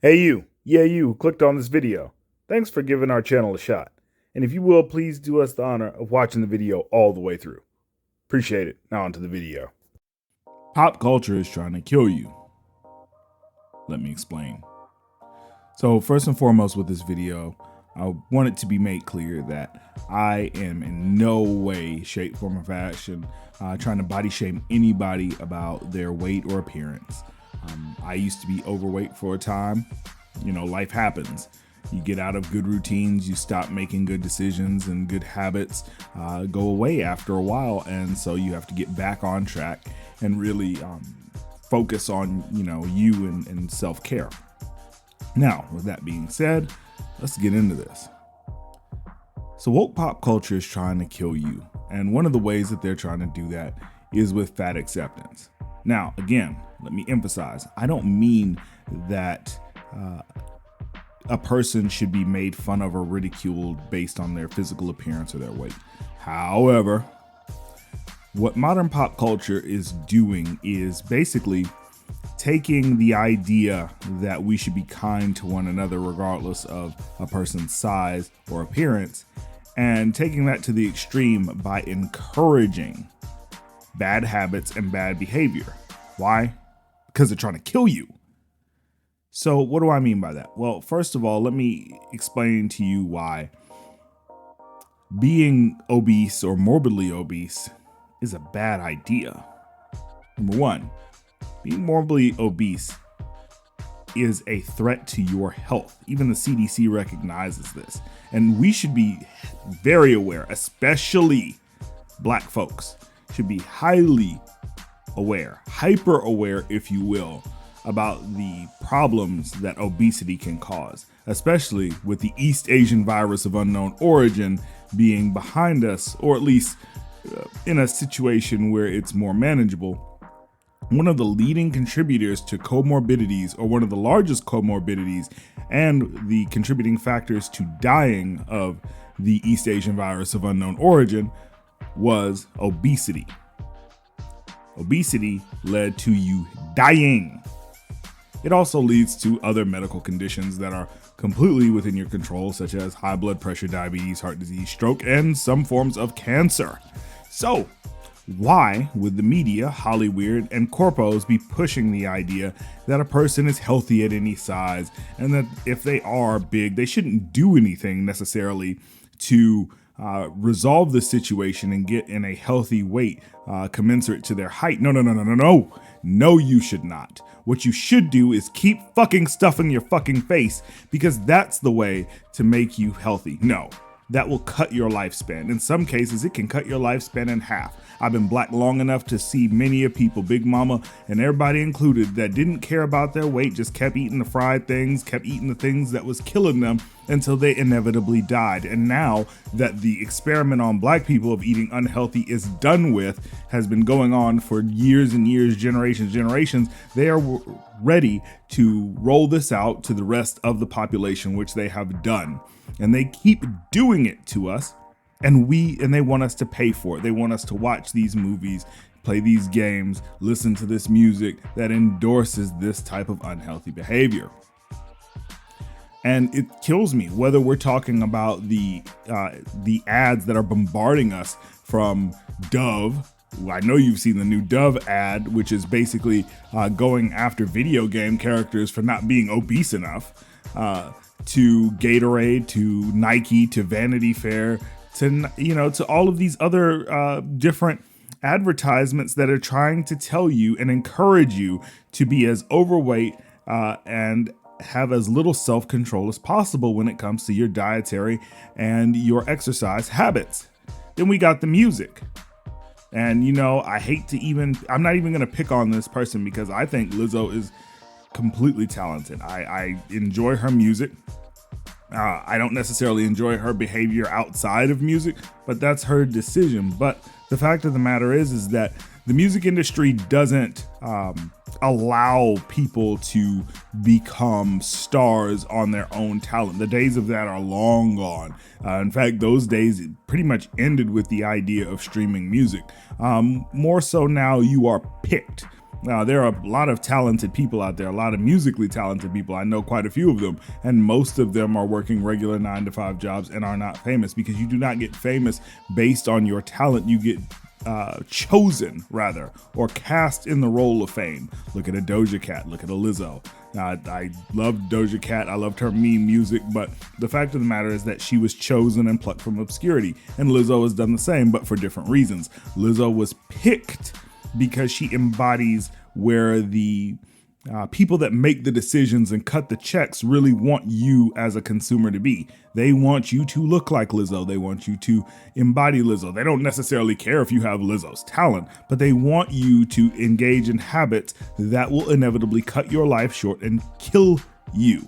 Hey you, yeah you who clicked on this video. Thanks for giving our channel a shot. And if you will, please do us the honor of watching the video all the way through. Appreciate it. Now onto the video. Pop culture is trying to kill you. Let me explain. So first and foremost with this video, I want it to be made clear that I am in no way, shape, form, or fashion trying to body shame anybody about their weight or appearance. I used to be overweight for a time. You know, life happens. You get out of good routines, you stop making good decisions, and good habits go away after a while. And so you have to get back on track and really focus on, you and self-care. Now, with that being said, let's get into this. So woke pop culture is trying to kill you. And one of the ways that they're trying to do that is with fat acceptance. Now, again, let me emphasize, I don't mean that a person should be made fun of or ridiculed based on their physical appearance or their weight. However, what modern pop culture is doing is basically taking the idea that we should be kind to one another regardless of a person's size or appearance and taking that to the extreme by encouraging bad habits and bad behavior. Why? Because they're trying to kill you. So what do I mean by that? Well, first of all, let me explain to you why being obese or morbidly obese is a bad idea. Number one, being morbidly obese is a threat to your health. Even the CDC recognizes this. And we should be very aware, especially Black folks should be highly aware, hyper aware, if you will, about the problems that obesity can cause, especially with the East Asian virus of unknown origin being behind us, or at least in a situation where it's more manageable. One of the leading contributors to comorbidities, or one of the largest comorbidities, and the contributing factors to dying of the East Asian virus of unknown origin was obesity. Obesity led to you dying. It also leads to other medical conditions that are completely within your control, such as high blood pressure, diabetes, heart disease, stroke, and some forms of cancer. So, why would the media, Hollywood, and corpos be pushing the idea that a person is healthy at any size, and that if they are big, they shouldn't do anything necessarily to resolve the situation and get in a healthy weight commensurate to their height? No, you should not. What you should do is keep fucking stuffing your fucking face, because that's the way to make you healthy. No, that will cut your lifespan. In some cases, it can cut your lifespan in half. I've been Black long enough to see many of people, Big Mama and everybody included, that didn't care about their weight, just kept eating the fried things, kept eating the things that was killing them until they inevitably died. And now that the experiment on Black people of eating unhealthy is done with, has been going on for years and years, generations, they are ready to roll this out to the rest of the population, which they have done. And they keep doing it to us, and they want us to pay for it. They want us to watch these movies, play these games, listen to this music that endorses this type of unhealthy behavior. And it kills me, whether we're talking about the ads that are bombarding us from Dove. I know you've seen the new Dove ad, which is basically going after video game characters for not being obese enough, to Gatorade, to Nike, to Vanity Fair, to all of these other different advertisements that are trying to tell you and encourage you to be as overweight and have as little self-control as possible when it comes to your dietary and your exercise habits. Then we got the music. And, I'm not even going to pick on this person, because I think Lizzo is completely talented. I enjoy her music. I don't necessarily enjoy her behavior outside of music, but that's her decision. But the fact of the matter is that the music industry doesn't allow people to become stars on their own talent. The days of that are long gone. In fact, those days pretty much ended with the idea of streaming music. More so now, you are picked. Now, there are a lot of talented people out there, a lot of musically talented people. I know quite a few of them, and most of them are working regular 9-to-5 jobs and are not famous, because you do not get famous based on your talent. You get chosen, rather, or cast in the role of fame. Look at a Doja Cat, look at a Lizzo. Now, I love Doja Cat, I loved her meme music, but the fact of the matter is that she was chosen and plucked from obscurity, and Lizzo has done the same, but for different reasons. Lizzo was picked because she embodies where the people that make the decisions and cut the checks really want you as a consumer to be. They want you to look like Lizzo. They want you to embody Lizzo. They don't necessarily care if you have Lizzo's talent, but they want you to engage in habits that will inevitably cut your life short and kill you.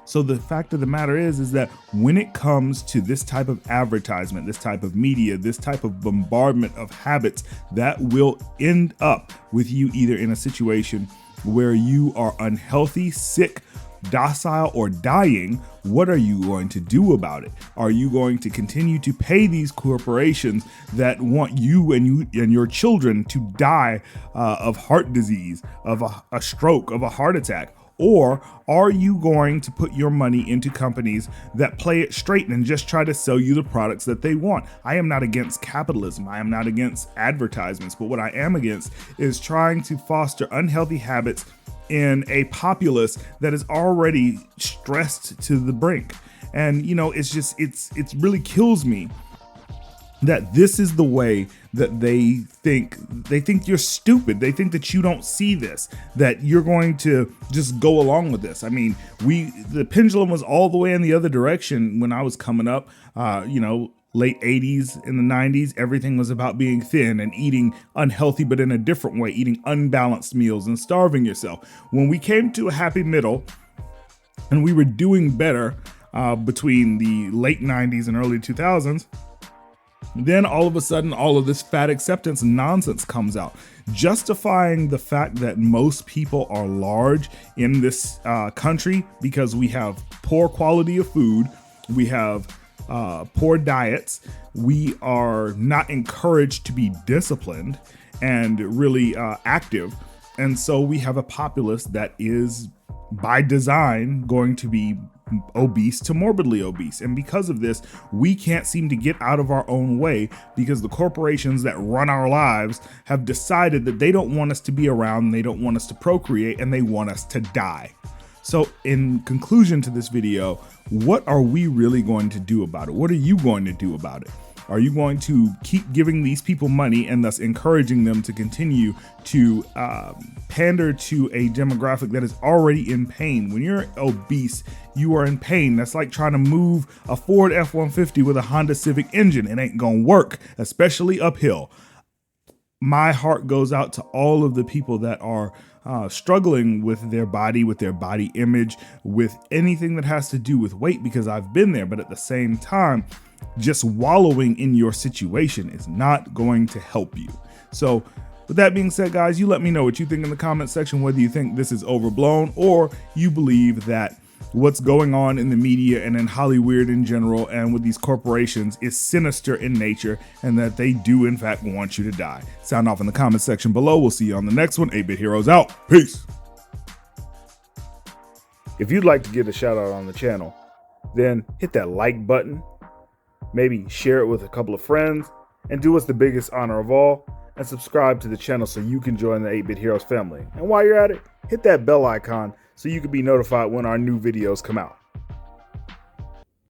So the fact of the matter is that when it comes to this type of advertisement, this type of media, this type of bombardment of habits, that will end up with you either in a situation where you are unhealthy, sick, docile, or dying. What are you going to do about it? Are you going to continue to pay these corporations that want you and your children to die of heart disease, of a stroke, of a heart attack? Or are you going to put your money into companies that play it straight and just try to sell you the products that they want? I am not against capitalism. I am not against advertisements. But what I am against is trying to foster unhealthy habits in a populace that is already stressed to the brink. And, you know, it really kills me that this is the way that they think you're stupid. They think that you don't see this, that you're going to just go along with this. I mean, the pendulum was all the way in the other direction when I was coming up, late 80s and the 90s. Everything was about being thin and eating unhealthy, but in a different way, eating unbalanced meals and starving yourself. When we came to a happy middle and we were doing better between the late 90s and early 2000s, then all of a sudden, all of this fat acceptance nonsense comes out, justifying the fact that most people are large in this country because we have poor quality of food, we have poor diets, we are not encouraged to be disciplined and really active. And so we have a populace that is, by design, going to be obese to morbidly obese. And because of this, we can't seem to get out of our own way, because the corporations that run our lives have decided that they don't want us to be around, they don't want us to procreate, and they want us to die. So in conclusion to this video, what are we really going to do about it? What are you going to do about it? Are you going to keep giving these people money and thus encouraging them to continue to pander to a demographic that is already in pain? When you're obese, you are in pain. That's like trying to move a Ford F-150 with a Honda Civic engine. It ain't gonna work, especially uphill. My heart goes out to all of the people that are struggling with their body image, with anything that has to do with weight, because I've been there. But at the same time, just wallowing in your situation is not going to help you. So with that being said, guys, you let me know what you think in the comment section, whether you think this is overblown or you believe that what's going on in the media and in Hollywood in general and with these corporations is sinister in nature, and that they do in fact want you to die. Sound off in the comment section below. We'll see you on the next one. 8-Bit Heroes out. Peace. If you'd like to get a shout out on the channel, then hit that like button, maybe share it with a couple of friends, and do us the biggest honor of all, and subscribe to the channel so you can join the 8-Bit Heroes family. And while you're at it, hit that bell icon so you can be notified when our new videos come out.